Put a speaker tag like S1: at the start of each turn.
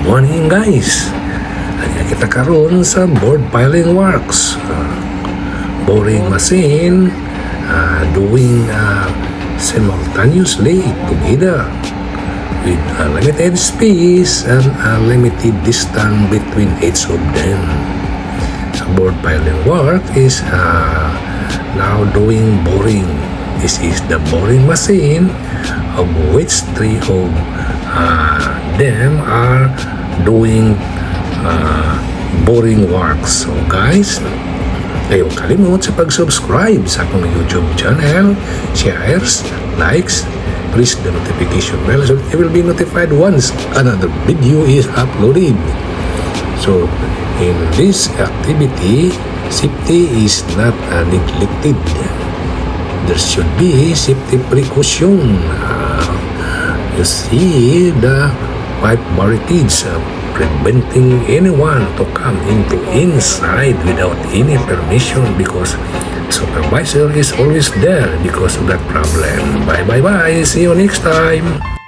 S1: morning guys. Hanya kita karon sa board piling works. Boring machine doing simultaneously together with a limited space and a limited distance between each of them. So board piling work is now doing boring. This is the boring machine of which three of them are doing boring work. So guys, ayaw kalimot sa pag-subscribe sa akong YouTube channel, shares, likes, please the notification bell so you will be notified once another video is uploaded. So in this activity, safety is not neglected. There should be safety precaution. You see the white barricades preventing anyone to come into inside without any permission because supervisor is always there because of that problem. Bye. See you next time.